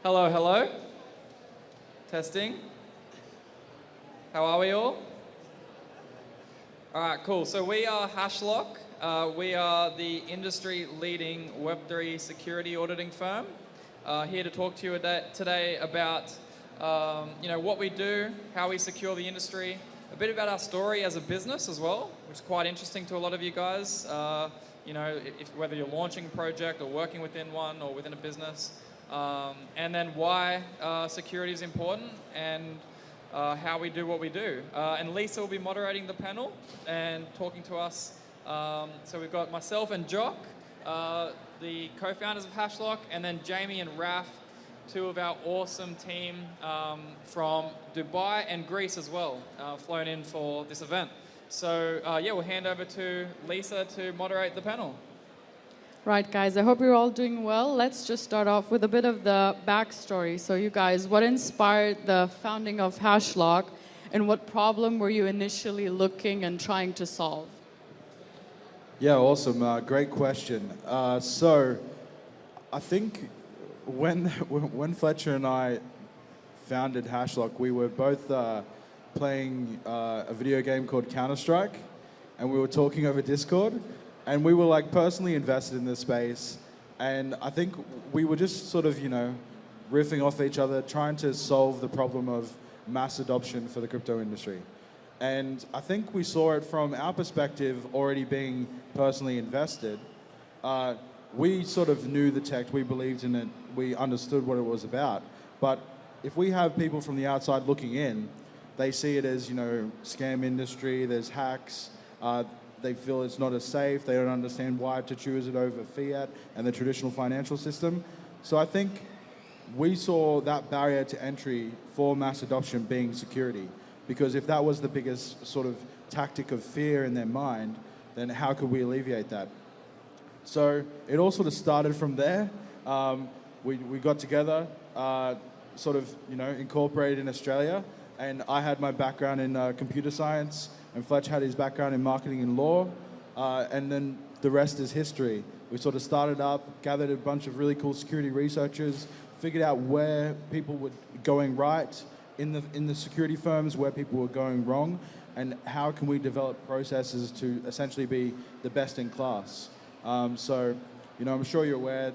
Hello, hello. Testing. How are we all? All right, cool. So we are Hashlock. We are the industry-leading Web3 security auditing firm. Here to talk to you today about what we do, how we secure the industry, a bit about our story as a business as well, which is quite interesting to a lot of you guys. Whether you're launching a project or working within one or within a business, and then why security is important and how we do what we do. And Lisa will be moderating the panel and talking to us. So we've got myself and Jock, the co-founders of Hashlock, and then Jamie and Raf, two of our awesome team from Dubai and Greece as well, flown in for this event. So we'll hand over to Lisa to moderate the panel. Right, guys, I hope you're all doing well. Let's just start off with a bit of the backstory. So you guys, what inspired the founding of Hashlock, and what problem were you initially looking and trying to solve? Yeah, awesome. Great question. So I think when Fletcher and I founded Hashlock, we were both playing a video game called Counter-Strike, and we were talking over Discord, and we were personally invested in this space, and I think we were just sort of, riffing off each other, trying to solve the problem of mass adoption for the crypto industry. And I think we saw it from our perspective, already being personally invested. We sort of knew the tech, we believed in it, we understood what it was about. But if we have people from the outside looking in, they see it as, scam industry, there's hacks, they feel it's not as safe, they don't understand why to choose it over fiat and the traditional financial system. So I think we saw that barrier to entry for mass adoption being security. Because if that was the biggest sort of tactic of fear in their mind, then how could we alleviate that? So it all sort of started from there. We got together, incorporated in Australia, and I had my background in computer science, and Fletch had his background in marketing and law, and then the rest is history. We sort of started up, gathered a bunch of really cool security researchers, figured out where people were going right in the security firms, where people were going wrong, and how can we develop processes to essentially be the best in class. I'm sure you're aware,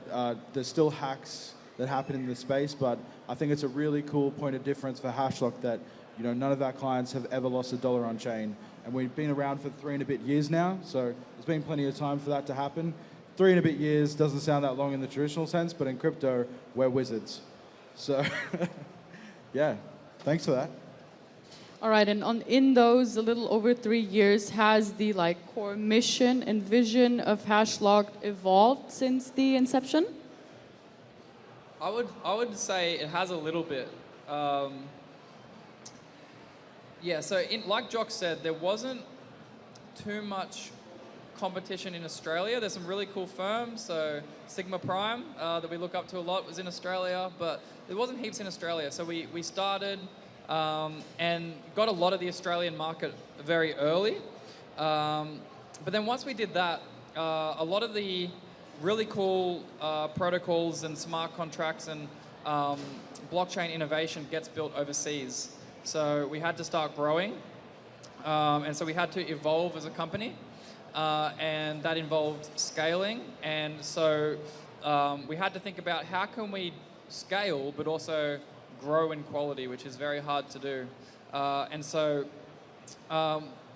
there's still hacks that happen in the space, but I think it's a really cool point of difference for Hashlock that none of our clients have ever lost $1 on chain. And we've been around for 3 and a bit years now, so there's been plenty of time for that to happen. 3 and a bit years doesn't sound that long in the traditional sense, but in crypto, we're wizards. So, yeah, thanks for that. All right, and in those a little over 3 years, has the core mission and vision of Hashlock evolved since the inception? I would say it has a little bit. Like Jock said, there wasn't too much competition in Australia. There's some really cool firms, so Sigma Prime that we look up to a lot was in Australia, but there wasn't heaps in Australia. So we started and got a lot of the Australian market very early. But then once we did that, a lot of the really cool protocols and smart contracts and blockchain innovation gets built overseas. So we had to start growing, and so we had to evolve as a company, and that involved scaling. And so we had to think about how can we scale but also grow in quality, which is very hard to do.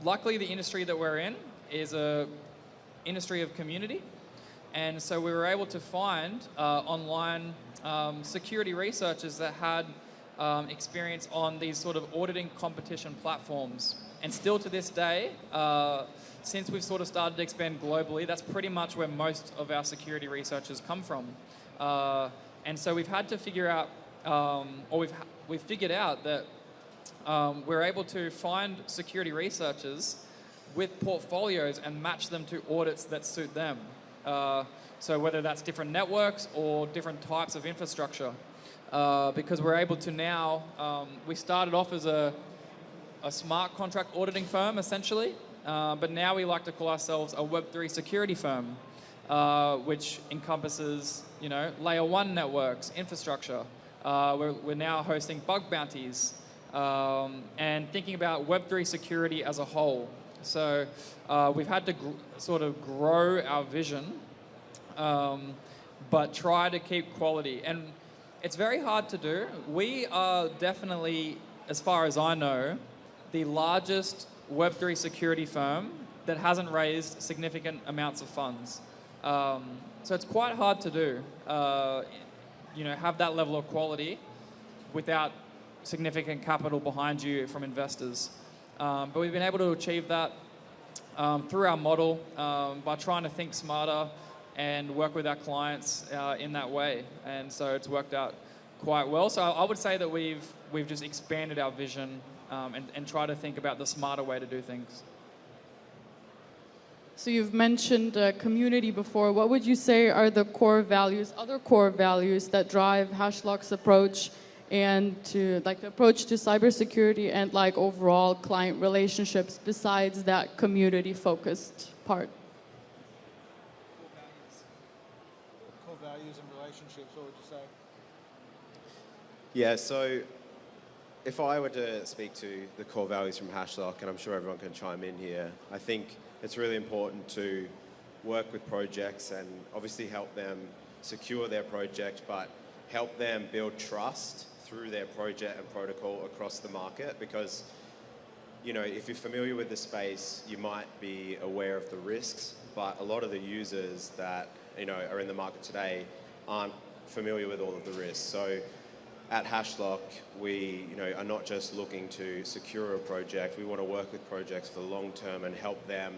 Luckily the industry that we're in is a industry of community, and so we were able to find online security researchers that had experience on these sort of auditing competition platforms. And still to this day, since we've sort of started to expand globally, that's pretty much where most of our security researchers come from. And so we've had to figure out, we've figured out that we're able to find security researchers with portfolios and match them to audits that suit them. So whether that's different networks or different types of infrastructure. Because we're able to now, we started off as a smart contract auditing firm, essentially, but now we like to call ourselves a Web3 security firm, which encompasses, layer 1 networks, infrastructure, we're now hosting bug bounties and thinking about Web3 security as a whole. So we've had to sort of grow our vision, but try to keep quality. And it's very hard to do. We are definitely, as far as I know, the largest Web3 security firm that hasn't raised significant amounts of funds. So it's quite hard to do, have that level of quality without significant capital behind you from investors. But we've been able to achieve that through our model by trying to think smarter and work with our clients in that way. And so it's worked out quite well. So I would say that we've just expanded our vision and try to think about the smarter way to do things. So you've mentioned community before. What would you say are the core values, other core values that drive Hashlock's approach and to the approach to cybersecurity and overall client relationships besides that community-focused part? Core values and relationships, what would you say? Yeah, so if I were to speak to the core values from Hashlock, and I'm sure everyone can chime in here, I think it's really important to work with projects and obviously help them secure their project, but help them build trust through their project and protocol across the market. Because, if you're familiar with the space, you might be aware of the risks, but a lot of the users that, are in the market today aren't familiar with all of the risks. So at Hashlock, we are not just looking to secure a project. We want to work with projects for the long term and help them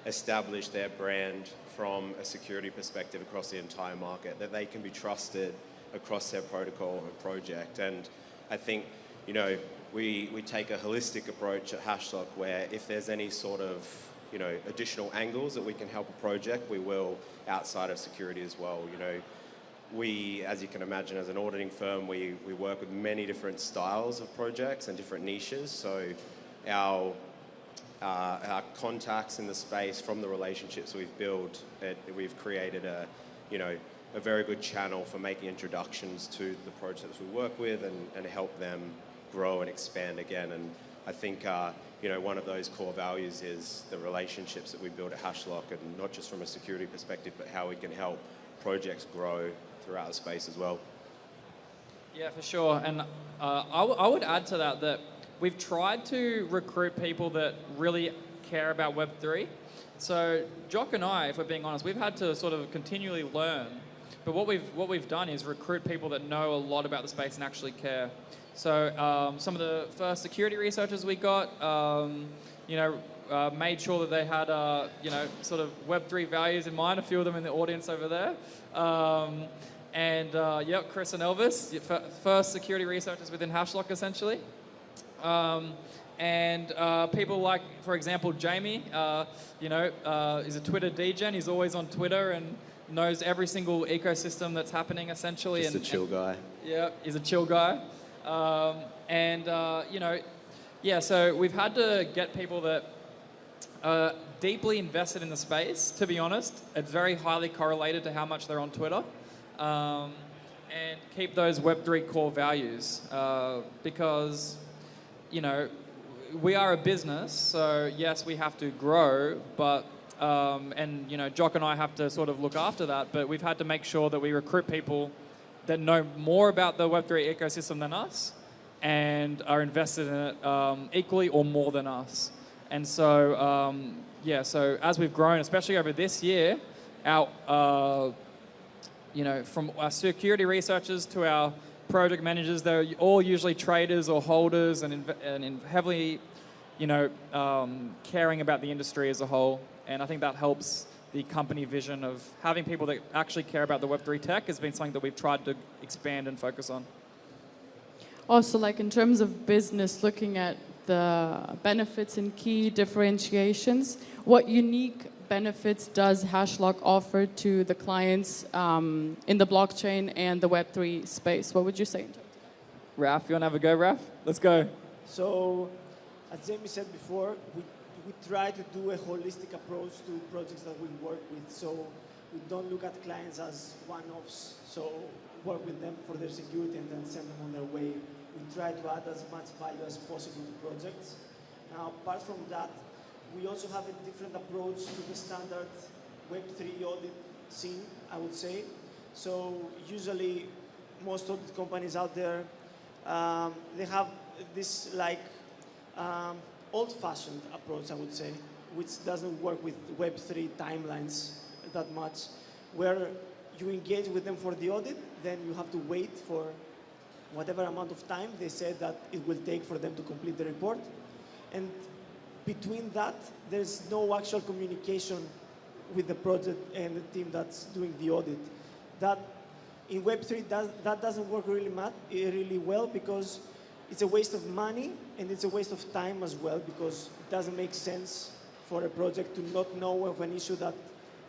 establish their brand from a security perspective across the entire market, that they can be trusted across their protocol and project. And I think, we take a holistic approach at Hashlock where if there's any sort of, additional angles that we can help a project, we will outside of security as well. We, as you can imagine, as an auditing firm, we work with many different styles of projects and different niches. So our contacts in the space, from the relationships we've built, we've created a very good channel for making introductions to the projects we work with and help them grow and expand again. And I think one of those core values is the relationships that we build at Hashlock, and not just from a security perspective, but how we can help projects grow throughout the space as well. Yeah, for sure. And I would add to that we've tried to recruit people that really care about Web3. So Jock and I, if we're being honest, we've had to sort of continually learn. But what we've done is recruit people that know a lot about the space and actually care. So some of the first security researchers we got, made sure that they had, sort of Web3 values in mind. A few of them in the audience over there. Chris and Elvis, first security researchers within Hashlock, essentially. People like, for example, Jamie, is a Twitter degen. He's always on Twitter and knows every single ecosystem that's happening, essentially. Just a chill guy. Yeah, he's a chill guy. So we've had to get people that are deeply invested in the space, to be honest. It's very highly correlated to how much they're on Twitter. And keep those Web3 core values because, we are a business, so yes, we have to grow, but, Jock and I have to sort of look after that, but we've had to make sure that we recruit people that know more about the Web3 ecosystem than us and are invested in it equally or more than us. And so, so as we've grown, especially over this year, our from our security researchers to our project managers, they're all usually traders or holders and heavily, caring about the industry as a whole. And I think that helps the company vision of having people that actually care about the Web3 tech has been something that we've tried to expand and focus on. Also, in terms of business, looking at the benefits and key differentiations, what unique benefits does Hashlock offer to the clients in the blockchain and the Web3 space? What would you say? Raf, you want to have a go, Raf? Let's go. So, as Jamie said before, we try to do a holistic approach to projects that we work with. So we don't look at clients as one-offs. So work with them for their security and then send them on their way. We try to add as much value as possible to projects. Now, apart from that, we also have a different approach to the standard Web3 audit scene, I would say. So usually, most audit companies out there, they have this like old-fashioned approach, I would say, which doesn't work with Web3 timelines that much, where you engage with them for the audit, then you have to wait for whatever amount of time they said that it will take for them to complete the report. And between that, there's no actual communication with the project and the team that's doing the audit. That in Web3, that doesn't work really well because it's a waste of money and it's a waste of time as well, because it doesn't make sense for a project to not know of an issue that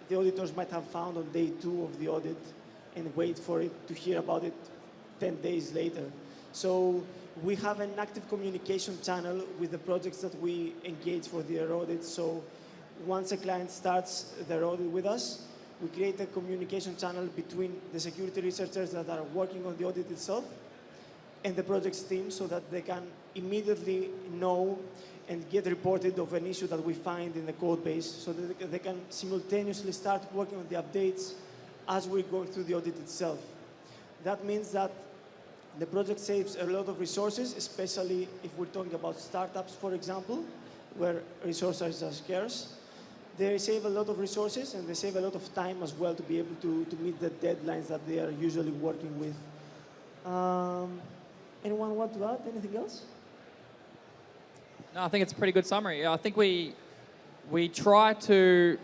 the auditors might have found on day 2 of the audit and wait for it to hear about it 10 days later. So we have an active communication channel with the projects that we engage for their audits. So once a client starts their audit with us, we create a communication channel between the security researchers that are working on the audit itself and the project's team, so that they can immediately know and get reported of an issue that we find in the code base, so that they can simultaneously start working on the updates as we're going through the audit itself. That means that the project saves a lot of resources, especially if we're talking about startups, for example, where resources are scarce. They save a lot of resources and they save a lot of time as well to be able to meet the deadlines that they are usually working with. Anyone want to add anything else? No, I think it's a pretty good summary. I think we try to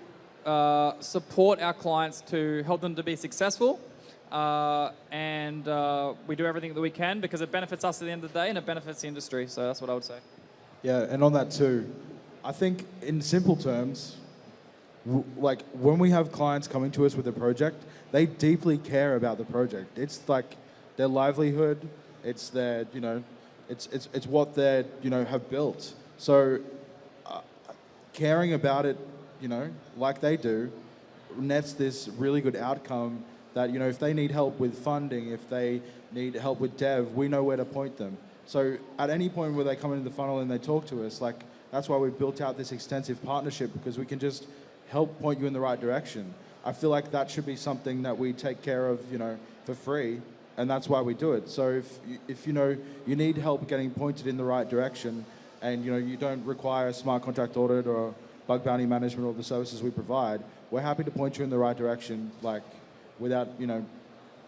support our clients to help them to be successful, and we do everything that we can because it benefits us at the end of the day and it benefits the industry. So that's what I would say. Yeah, and on that too, I think in simple terms, like when we have clients coming to us with a project, they deeply care about the project. It's like their livelihood. It's their, it's what they, have built. So caring about it, like they do, nets this really good outcome that, if they need help with funding, if they need help with dev, we know where to point them. So at any point where they come into the funnel and they talk to us, like that's why we've built out this extensive partnership, because we can just help point you in the right direction. I feel like that should be something that we take care of, for free. And that's why we do it. So if you need help getting pointed in the right direction, and you don't require a smart contract audit or bug bounty management or the services we provide, we're happy to point you in the right direction, like without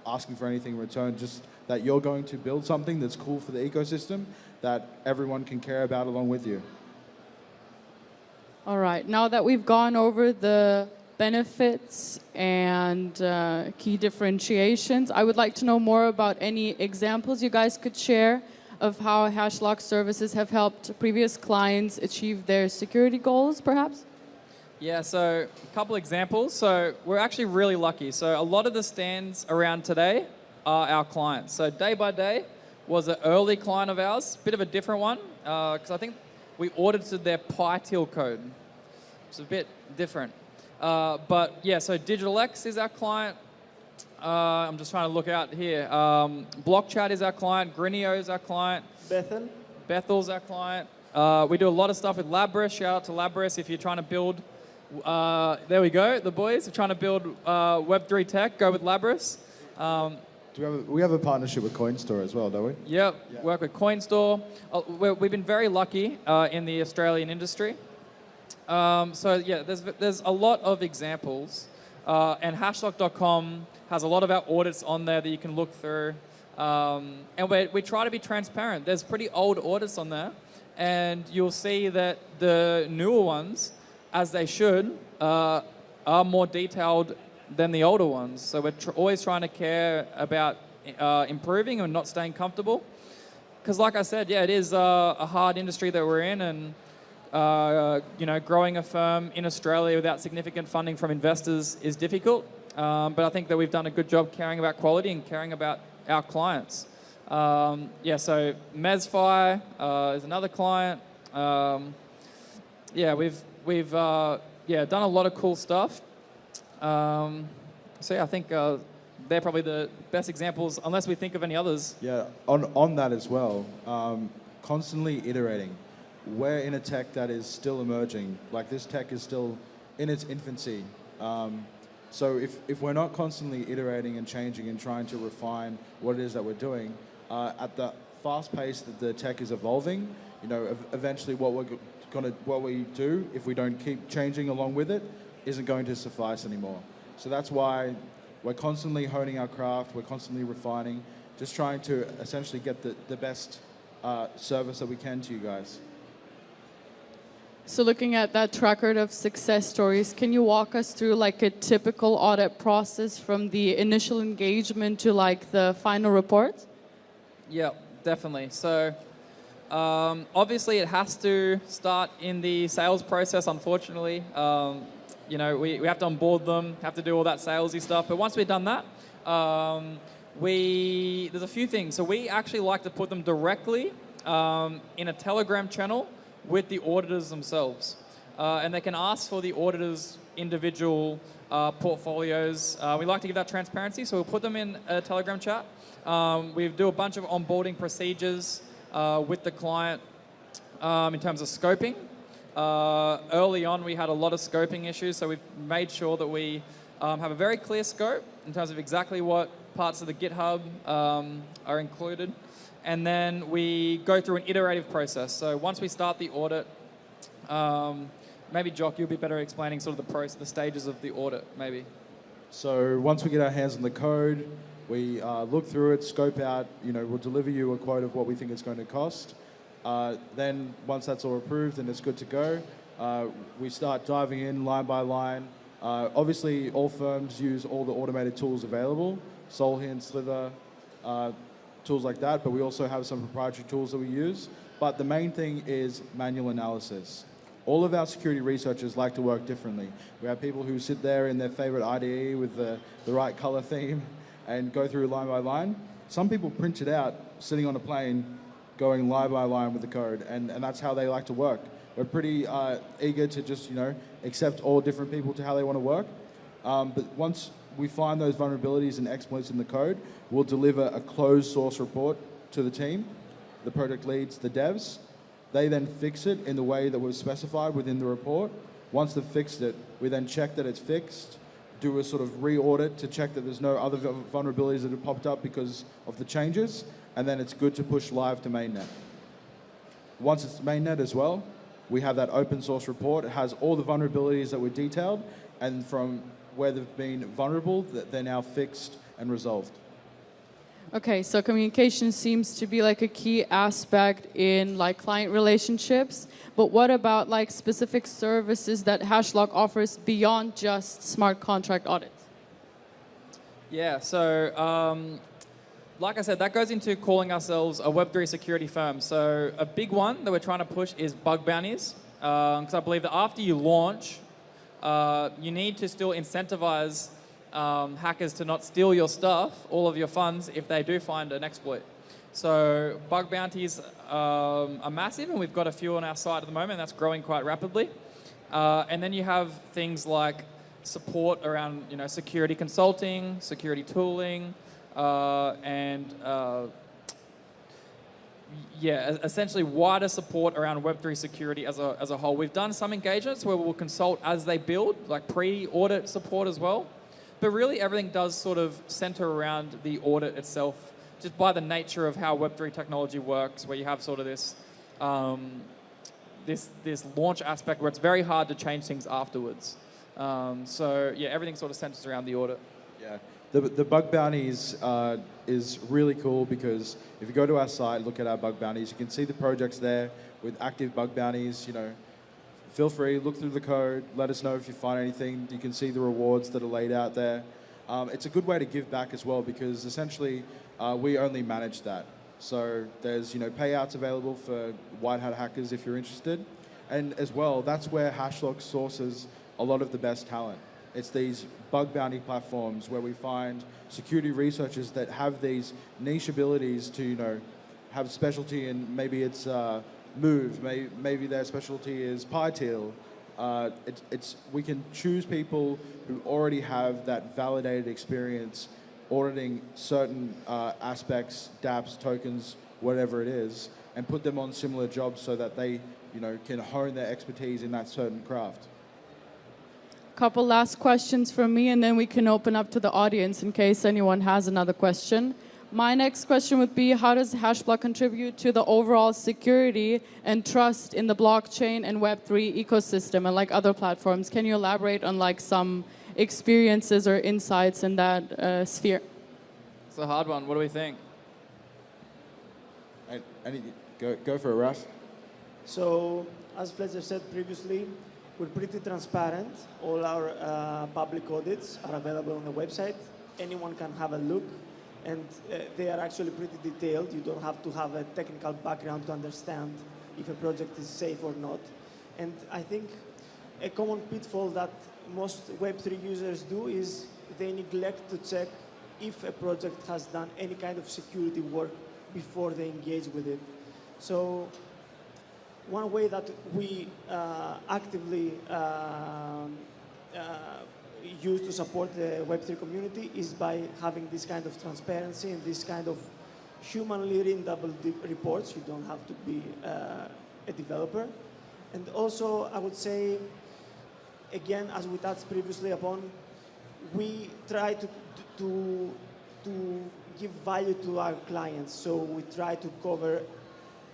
asking for anything in return. Just that you're going to build something that's cool for the ecosystem that everyone can care about along with you. All right. Now that we've gone over the benefits and key differentiations, I would like to know more about any examples you guys could share of how Hashlock services have helped previous clients achieve their security goals, perhaps? Yeah, so a couple examples. So we're actually really lucky. So a lot of the stands around today are our clients. So Day by Day was an early client of ours, bit of a different one, because I think we audited their PyTeal code. It's a bit different. But yeah, so DigitalX is our client. I'm just trying to look out here. BlockChat is our client. Grinio is our client. Bethel's our client. We do a lot of stuff with Labris. Shout out to Labris if you're trying to build. There we go, the boys. If you're trying to build Web3 tech, go with Labris. We have a partnership with CoinStore as well, don't we? Yep, yeah. Work with CoinStore. We've been very lucky in the Australian industry. So yeah, there's a lot of examples, and Hashlock.com has a lot of our audits on there that you can look through, and we try to be transparent. There's pretty old audits on there, and you'll see that the newer ones, as they should, are more detailed than the older ones. So we're always trying to care about improving and not staying comfortable, because like I said, yeah, it is a hard industry that we're in, and growing a firm in Australia without significant funding from investors is difficult. But I think that we've done a good job caring about quality and caring about our clients. Yeah, so Mesfi is another client. Yeah, we've done a lot of cool stuff. So yeah, I think they're probably the best examples, unless we think of any others. Yeah, on that as well, constantly iterating. We're in a tech that is still emerging. Like this tech is still in its infancy. So if we're not constantly iterating and changing and trying to refine what it is that we're doing, at the fast pace that the tech is evolving, you know, eventually what we do, if we don't keep changing along with it, isn't going to suffice anymore. So that's why we're constantly honing our craft, we're constantly refining, just trying to essentially get the best service that we can to you guys. So looking at that track record of success stories, can you walk us through like a typical audit process from the initial engagement to like the final report? Yeah, definitely. So obviously it has to start in the sales process, unfortunately. You know, we have to onboard them, have to do all that salesy stuff. But once we've done that, there's a few things. So we actually like to put them directly in a Telegram channel with the auditors themselves. And they can ask for the auditors' individual portfolios. We like to give that transparency, so we'll put them in a Telegram chat. We do a bunch of onboarding procedures with the client in terms of scoping. Early on, we had a lot of scoping issues, so we've made sure that we have a very clear scope in terms of exactly what parts of the GitHub are included. And then we go through an iterative process. So once we start the audit, maybe Jock, you'll be better at explaining sort of the stages of the audit, maybe. So once we get our hands on the code, we look through it, scope out, you know, we'll deliver you a quote of what we think it's going to cost. Then once that's all approved and it's good to go, we start diving in line by line. Obviously, all firms use all the automated tools available, Solhin, Slither, tools like that, but we also have some proprietary tools that we use. But the main thing is manual analysis. All of our security researchers like to work differently. We have people who sit there in their favorite IDE with the right color theme and go through line by line. Some people print it out sitting on a plane, going line by line with the code, and that's how they like to work. We're pretty eager to just, you know, accept all different people to how they want to work. But once we find those vulnerabilities and exploits in the code, we'll deliver a closed source report to the team, the project leads, the devs. They then fix it in the way that was specified within the report. Once they've fixed it, we then check that it's fixed, do a sort of re-audit to check that there's no other vulnerabilities that have popped up because of the changes, and then it's good to push live to mainnet. Once it's mainnet as well, we have that open source report. It has all the vulnerabilities that were detailed, and from where they've been vulnerable, that they're now fixed and resolved. Okay, so communication seems to be like a key aspect in like client relationships, but what about like specific services that Hashlock offers beyond just smart contract audits? Yeah, so like I said, that goes into calling ourselves a Web3 security firm. So a big one that we're trying to push is bug bounties, because I believe that after you launch, you need to still incentivize hackers to not steal your stuff, all of your funds, if they do find an exploit. So bug bounties are massive, and we've got a few on our site at the moment. That's growing quite rapidly. And then you have things like support around, you know, security consulting, security tooling, and yeah, essentially wider support around Web3 security as a whole. We've done some engagements where we'll consult as they build, like pre-audit support as well. But really everything does sort of center around the audit itself, just by the nature of how Web3 technology works, where you have sort of this, this launch aspect where it's very hard to change things afterwards. So yeah, everything sort of centers around the audit. Yeah. The bug bounties is really cool because if you go to our site, look at our bug bounties, you can see the projects there with active bug bounties. You know, feel free, look through the code, let us know if you find anything. You can see the rewards that are laid out there. It's a good way to give back as well because essentially we only manage that. So there's, you know, payouts available for white hat hackers if you're interested. And as well, that's where Hashlock sources a lot of the best talent. It's these bug bounty platforms where we find security researchers that have these niche abilities to, you know, have specialty in maybe it's Move, maybe their specialty is PyTeal. We can choose people who already have that validated experience auditing certain aspects, dApps, tokens, whatever it is, and put them on similar jobs so that they, can hone their expertise in that certain craft. Couple last questions from me, and then we can open up to the audience in case anyone has another question. My next question would be, how does Hashlock contribute to the overall security and trust in the blockchain and Web3 ecosystem and like other platforms? Can you elaborate on like some experiences or insights in that sphere? It's a hard one. What do we think? Go for it, Raf. So, as Fletcher said previously, we're pretty transparent. All our public audits are available on the website. Anyone can have a look, and they are actually pretty detailed. You don't have to have a technical background to understand if a project is safe or not. And I think a common pitfall that most Web3 users do is they neglect to check if a project has done any kind of security work before they engage with it. So one way that we actively use to support the Web3 community is by having this kind of transparency and this kind of humanly readable reports. You don't have to be a developer. And also, I would say, again, as we touched previously upon, we try to give value to our clients. So we try to cover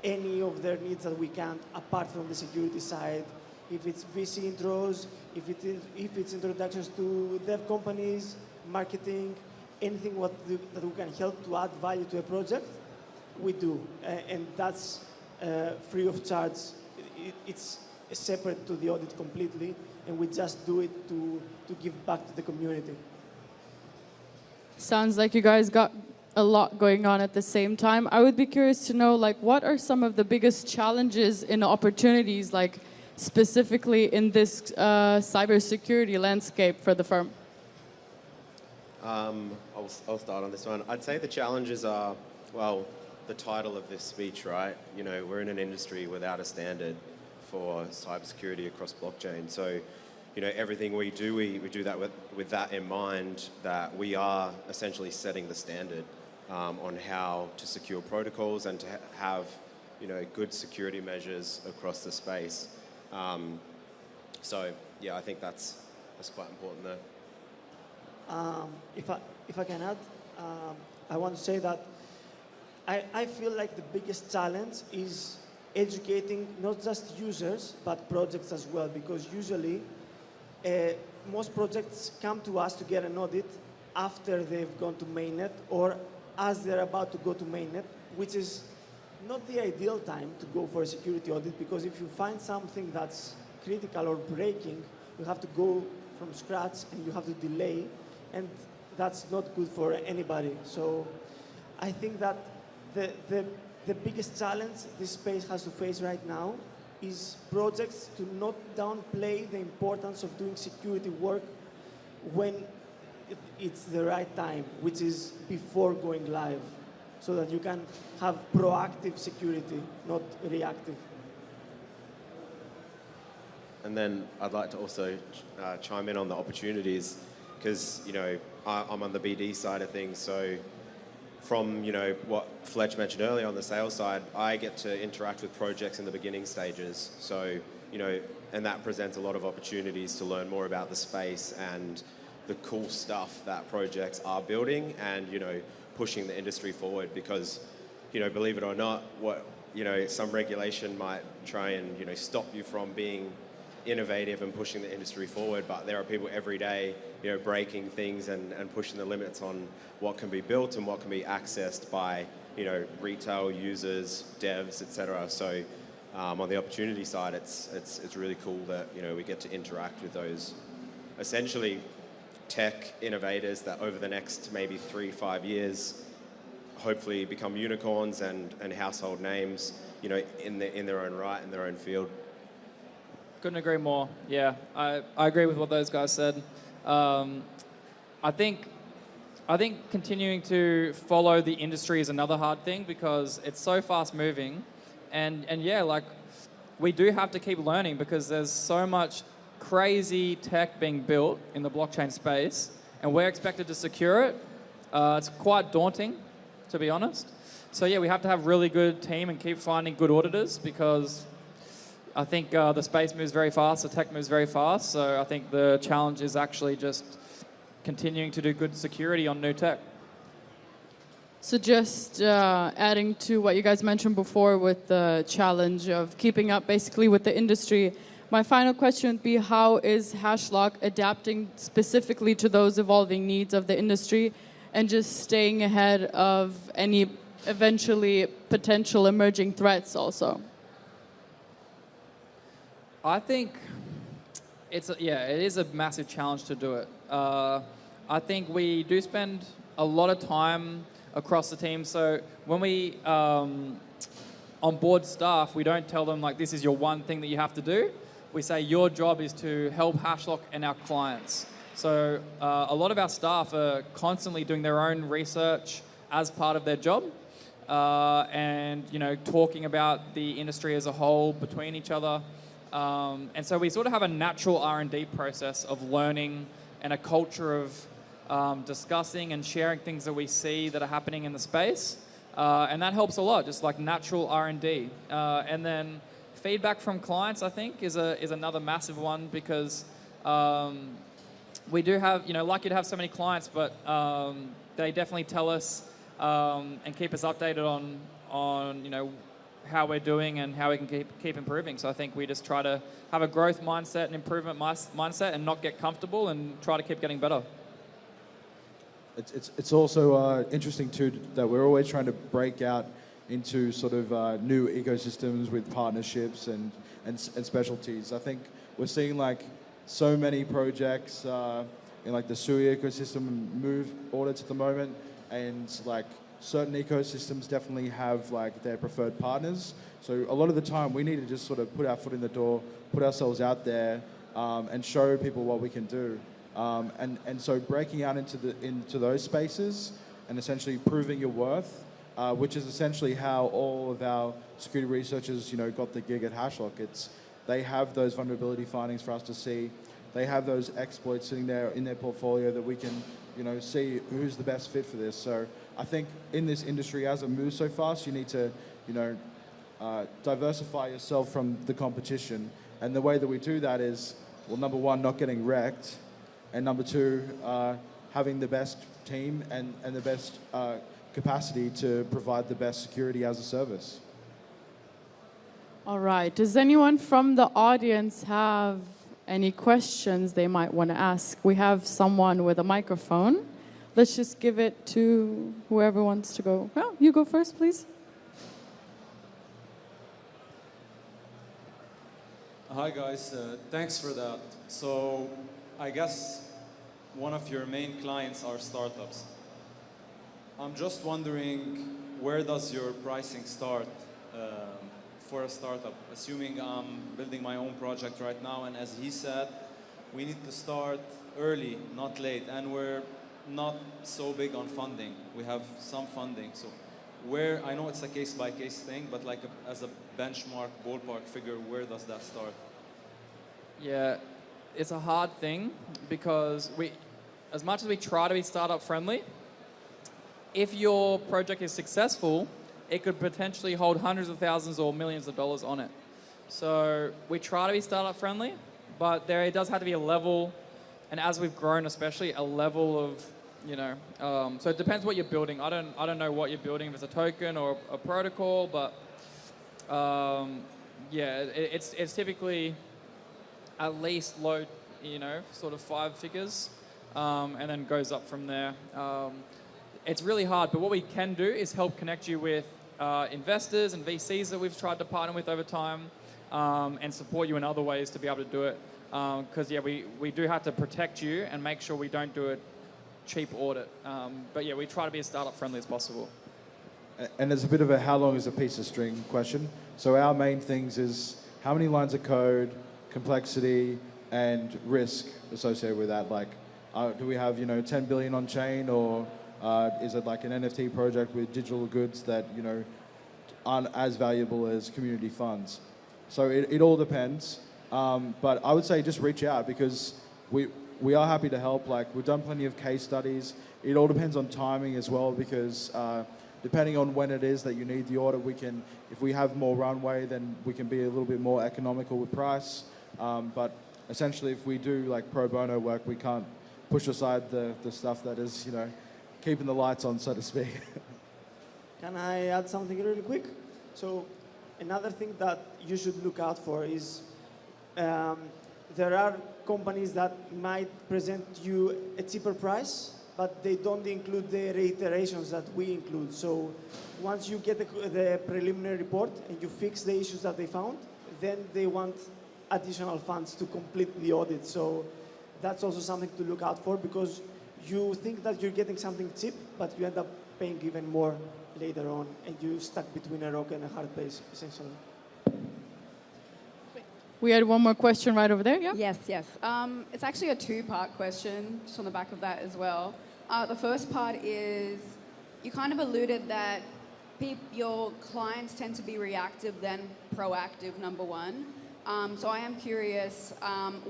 any of their needs that we can, apart from the security side. If it's VC intros, if it's introductions to dev companies, marketing, anything that we can help to add value to a project, we do. And that's free of charge. It's separate to the audit completely, and we just do it to give back to the community. Sounds like you guys got a lot going on at the same time. I would be curious to know, like, what are some of the biggest challenges and opportunities, like, specifically in this cybersecurity landscape for the firm? I'll start on this one. I'd say the challenges are, well, the title of this speech, right? We're in an industry without a standard for cybersecurity across blockchain. So, everything we do, we do that with that in mind, that we are essentially setting the standard on how to secure protocols and to have, good security measures across the space. So, yeah, I think that's quite important there. If I can add, I want to say that I feel like the biggest challenge is educating not just users, but projects as well, because usually most projects come to us to get an audit after they've gone to mainnet or as they're about to go to mainnet, which is not the ideal time to go for a security audit, because if you find something that's critical or breaking, you have to go from scratch and you have to delay, and that's not good for anybody. So I think that the biggest challenge this space has to face right now is projects to not downplay the importance of doing security work when it's the right time, which is before going live, so that you can have proactive security, not reactive. And then I'd like to also chime in on the opportunities, because, I'm on the BD side of things, so from, what Fletch mentioned earlier on the sales side, I get to interact with projects in the beginning stages. So, and that presents a lot of opportunities to learn more about the space and the cool stuff that projects are building and, pushing the industry forward, because, believe it or not, some regulation might try and, stop you from being innovative and pushing the industry forward, but there are people every day, breaking things and pushing the limits on what can be built and what can be accessed by, retail users, devs, etc. So on the opportunity side, it's really cool that, we get to interact with those essentially tech innovators that over the next maybe 3-5 years hopefully become unicorns and household names, in their own right, in their own field. Couldn't agree more. Yeah, I agree with what those guys said. I think continuing to follow the industry is another hard thing, because it's so fast moving, and yeah, like, we do have to keep learning, because there's so much crazy tech being built in the blockchain space, and we're expected to secure it. It's quite daunting, to be honest. So yeah, we have to have really good team and keep finding good auditors because I think the space moves very fast, the tech moves very fast. So I think the challenge is actually just continuing to do good security on new tech. So just adding to what you guys mentioned before with the challenge of keeping up basically with the industry, my final question would be, how is Hashlock adapting specifically to those evolving needs of the industry and just staying ahead of any eventually potential emerging threats also? I think it is a massive challenge to do it. I think we do spend a lot of time across the team. So when we onboard staff, we don't tell them like this is your one thing that you have to do. We say your job is to help Hashlock and our clients. So a lot of our staff are constantly doing their own research as part of their job, and talking about the industry as a whole between each other. And so we sort of have a natural R&D process of learning and a culture of discussing and sharing things that we see that are happening in the space. And that helps a lot, just like natural R&D. And then feedback from clients, I think, is another massive one because we do have, lucky to have so many clients, but they definitely tell us and keep us updated on how we're doing and how we can keep improving. So I think we just try to have a growth mindset and improvement mindset and not get comfortable and try to keep getting better. It's also interesting too that we're always trying to break out into sort of new ecosystems with partnerships and specialties. I think we're seeing like so many projects in like the SUI ecosystem move audits at the moment, and like certain ecosystems definitely have like their preferred partners. So a lot of the time we need to just sort of put our foot in the door, put ourselves out there, and show people what we can do. And so breaking out into those spaces and essentially proving your worth, which is essentially how all of our security researchers, got the gig at Hashlock. They have those vulnerability findings for us to see. They have those exploits sitting there in their portfolio that we can, see who's the best fit for this. So I think in this industry, as it moves so fast, you need to, diversify yourself from the competition. And the way that we do that is, well, number one, not getting wrecked. And number two, having the best team and the best capacity to provide the best security as a service. All right. Does anyone from the audience have any questions they might want to ask? We have someone with a microphone. Let's just give it to whoever wants to go. Well, you go first, please. Hi guys, thanks for that. So I guess one of your main clients are startups. I'm just wondering, where does your pricing start for a startup? Assuming I'm building my own project right now, and as he said, we need to start early, not late, and we're not so big on funding. We have some funding, so I know it's a case-by-case thing, but like as a benchmark, ballpark figure, where does that start? Yeah, it's a hard thing because as much as we try to be startup friendly, if your project is successful, it could potentially hold hundreds of thousands or millions of dollars on it. So we try to be startup friendly, but there does have to be a level, and as we've grown especially, a level of, so it depends what you're building. I don't know what you're building, if it's a token or a protocol, but it's typically at least low, sort of 5 figures, and then goes up from there. It's really hard, but what we can do is help connect you with investors and VCs that we've tried to partner with over time, and support you in other ways to be able to do it. Because we do have to protect you and make sure we don't do a cheap audit. But yeah, we try to be as startup friendly as possible. And there's a bit of a how long is a piece of string question. So our main things is how many lines of code, complexity, and risk associated with that. Like, do we have 10 billion on chain, or is it like an NFT project with digital goods that aren't as valuable as community funds? So it all depends. But I would say just reach out, because we are happy to help. Like, we've done plenty of case studies. It all depends on timing as well, because depending on when it is that you need the audit, if we have more runway, then we can be a little bit more economical with price. But essentially, if we do like pro bono work, we can't push aside the stuff that is, keeping the lights on, so to speak. Can I add something really quick? So another thing that you should look out for is there are companies that might present you a cheaper price, but they don't include the reiterations that we include. So once you get the preliminary report and you fix the issues that they found, then they want additional funds to complete the audit. So that's also something to look out for, because you think that you're getting something cheap, but you end up paying even more later on, and you're stuck between a rock and a hard place, essentially. We had one more question right over there, yeah? Yes, yes. It's actually a two-part question, just on the back of that as well. The first part is, you kind of alluded that your clients tend to be reactive than proactive, number one. So I am curious,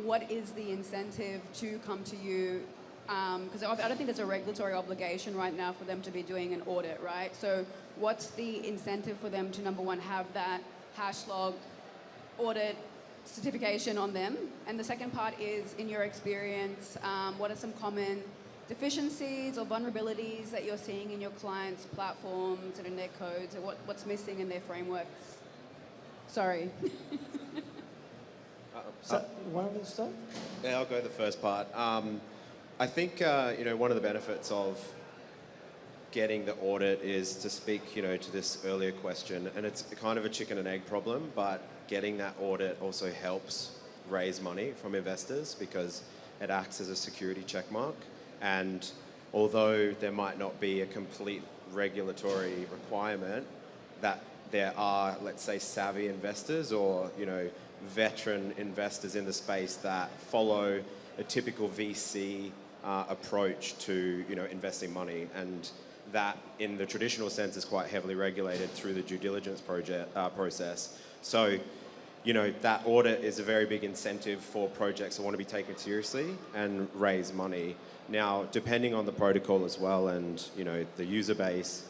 what is the incentive to come to you? Because I don't think there's a regulatory obligation right now for them to be doing an audit, right? So what's the incentive for them to, number one, have that Hashlock audit certification on them? And the second part is, in your experience, what are some common deficiencies or vulnerabilities that you're seeing in your clients' platforms and in their codes, and what's missing in their frameworks? Sorry. So, want me to start? Yeah, I'll go the first part. I think one of the benefits of getting the audit is to speak, to this earlier question, and it's kind of a chicken and egg problem, but getting that audit also helps raise money from investors because it acts as a security check mark. And although there might not be a complete regulatory requirement, that there are, let's say, savvy investors or, veteran investors in the space that follow a typical VC approach to, investing money. And that, in the traditional sense, is quite heavily regulated through the due diligence process. So, that audit is a very big incentive for projects that want to be taken seriously and raise money. Now, depending on the protocol as well and, the user base,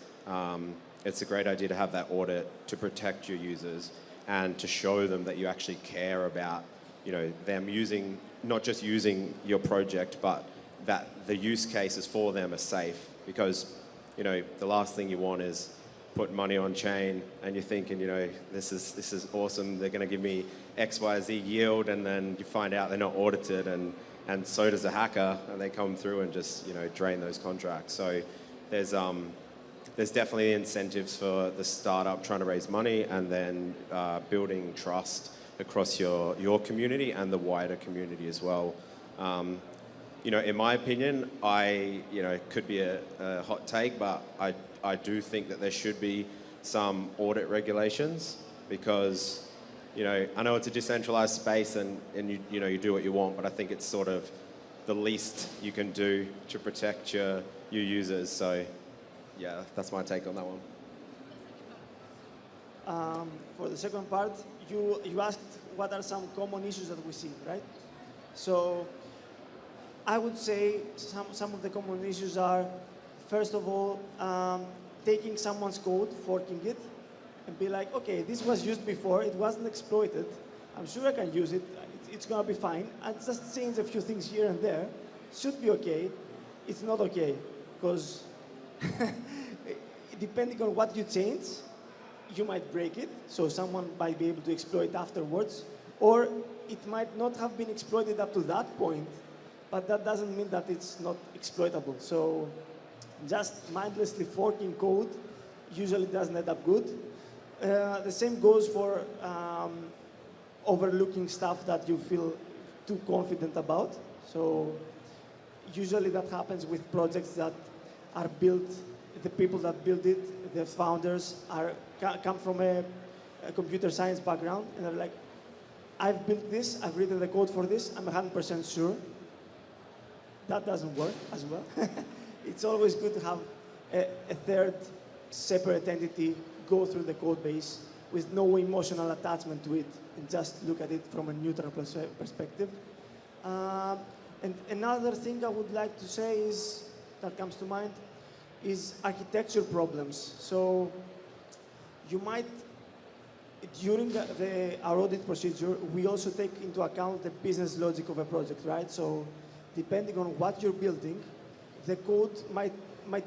it's a great idea to have that audit to protect your users and to show them that you actually care about, them not just using your project, but that the use cases for them are safe. Because, the last thing you want is put money on chain and you're thinking, this is awesome, they're going to give me XYZ yield, and then you find out they're not audited, and so does a hacker, and they come through and just, drain those contracts. So there's definitely incentives for the startup trying to raise money, and then building trust across your community and the wider community as well. In my opinion, could be a hot take, but I do think that there should be some audit regulations because, I know it's a decentralized space and you do what you want, but I think it's sort of the least you can do to protect your users. So, yeah, that's my take on that one. For the second part, you asked what are some common issues that we see, right? So I would say some of the common issues are, first of all, taking someone's code, forking it, and be like, okay, this was used before, it wasn't exploited, I'm sure I can use it, it's gonna be fine, and just change a few things here and there, should be okay. It's not okay, because depending on what you change, you might break it, so someone might be able to exploit afterwards, or it might not have been exploited up to that point, but that doesn't mean that it's not exploitable. So just mindlessly forking code usually doesn't end up good. The same goes for overlooking stuff that you feel too confident about. So usually that happens with projects that are built, the people that build it, the founders come from a computer science background, and they're like, I've built this, I've written the code for this, I'm 100% sure. That doesn't work as well. It's always good to have a third separate entity go through the code base with no emotional attachment to it and just look at it from a neutral perspective. And another thing I would like to say is, that comes to mind, is architecture problems. So you might, during our audit procedure, we also take into account the business logic of a project, right? So depending on what you're building, the code might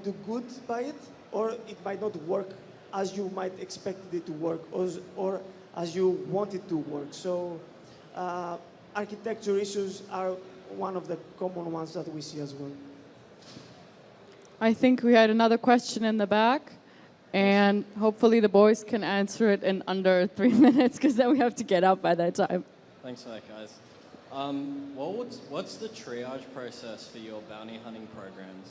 do good by it, or it might not work as you might expect it to work, or as you want it to work. So architecture issues are one of the common ones that we see as well. I think we had another question in the back, and hopefully the boys can answer it in under 3 minutes, because then we have to get up by that time. Thanks for that, guys. What's the triage process for your bounty hunting programs?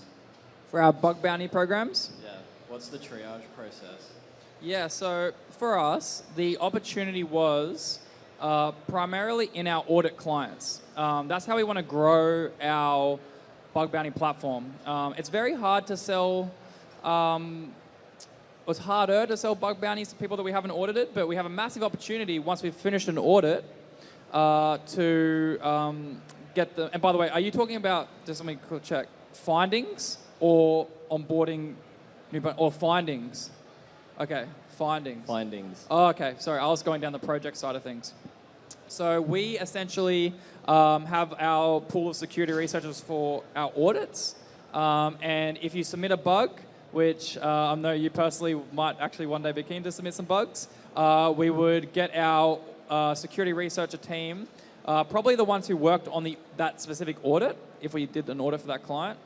For our bug bounty programs? Yeah, what's the triage process? Yeah, so for us, the opportunity was primarily in our audit clients. That's how we want to grow our bug bounty platform. It's very hard to sell, it's harder to sell bug bounties to people that we haven't audited, but we have a massive opportunity once we've finished an audit to get the, and by the way, are you talking about, just let me check, findings or onboarding, or findings? Okay, findings. Findings. Oh, okay, sorry, I was going down the project side of things. So we essentially have our pool of security researchers for our audits. And if you submit a bug, which I know you personally might actually one day be keen to submit some bugs, we would get our security researcher team, probably the ones who worked on that specific audit, if we did an audit for that client,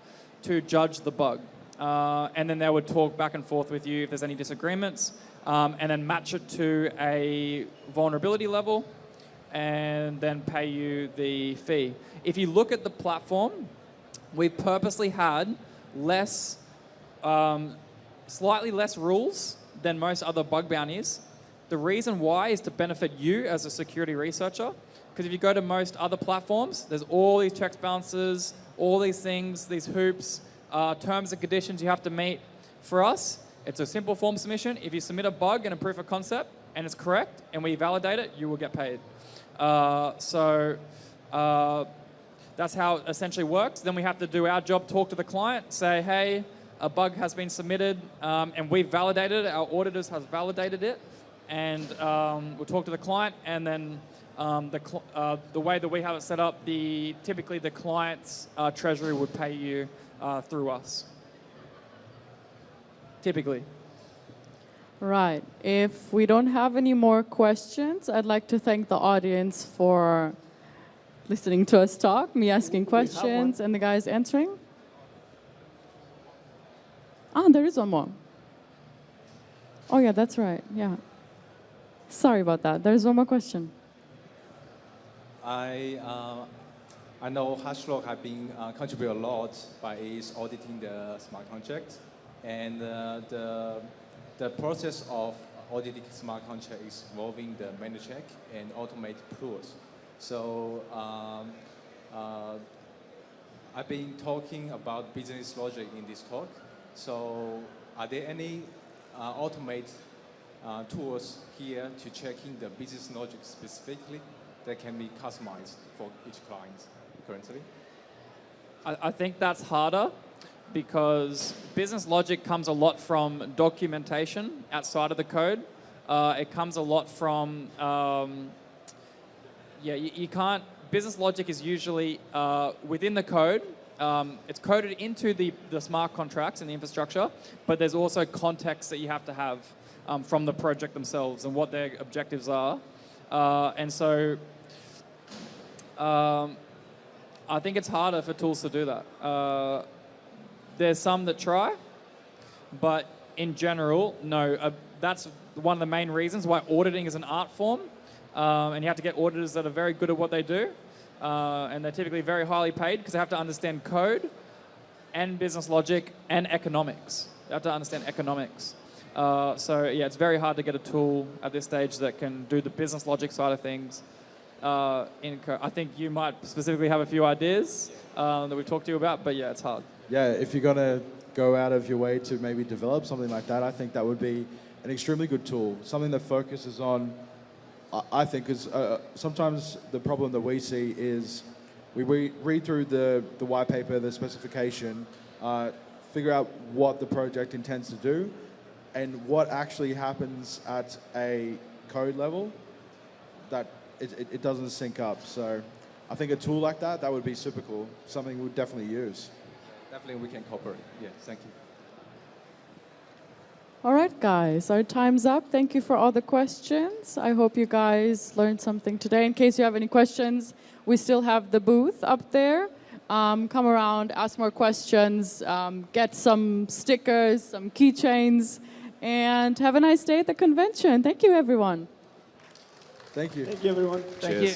to judge the bug. And then they would talk back and forth with you if there's any disagreements, and then match it to a vulnerability level, and then pay you the fee. If you look at the platform, we purposely had slightly less rules than most other bug bounties. The reason why is to benefit you as a security researcher, because if you go to most other platforms, there's all these checks, balances, all these things, these hoops, terms and conditions you have to meet. For us, it's a simple form submission. If you submit a bug and a proof of concept and it's correct and we validate it, you will get paid. So that's how it essentially works. Then we have to do our job, talk to the client, say, hey, a bug has been submitted and we've validated it, our auditors have validated it, and we'll talk to the client, and then the way that we have it set up, typically the client's treasury would pay you through us. Typically. Right. If we don't have any more questions, I'd like to thank the audience for listening to us talk, me asking questions, and the guys answering. Ah, there is one more. Oh, yeah, that's right. Yeah. Sorry about that. There's one more question. I know Hashlock has been contributed a lot by its auditing the smart contracts, and the process of auditing smart contract is involving the manual check and automated tools. So I've been talking about business logic in this talk. So are there any automate tools here to checking the business logic specifically that can be customized for each client currently? I think that's harder because business logic comes a lot from documentation outside of the code. It comes a lot from, you can't, business logic is usually within the code. It's coded into the smart contracts and the infrastructure, but there's also context that you have to have from the project themselves and what their objectives are. And so I think it's harder for tools to do that. There's some that try, but in general, no. That's one of the main reasons why auditing is an art form, and you have to get auditors that are very good at what they do, and they're typically very highly paid because they have to understand code and business logic and economics. They have to understand economics. So yeah, it's very hard to get a tool at this stage that can do the business logic side of things. I think you might specifically have a few ideas that we've talked to you about, but yeah, it's hard. Yeah, if you're going to go out of your way to maybe develop something like that, I think that would be an extremely good tool. Something that focuses on, I think, is sometimes the problem that we see is We read through the white paper, the specification, figure out what the project intends to do, and what actually happens at a code level, that it doesn't sync up. So I think a tool like that would be super cool, something we'd definitely use. Definitely we can cooperate. Yeah, thank you. All right, guys, our time's up. Thank you for all the questions. I hope you guys learned something today. In case you have any questions, we still have the booth up there. Come around, ask more questions, get some stickers, some keychains, and have a nice day at the convention. Thank you, everyone. Thank you. Thank you, everyone. Thank you.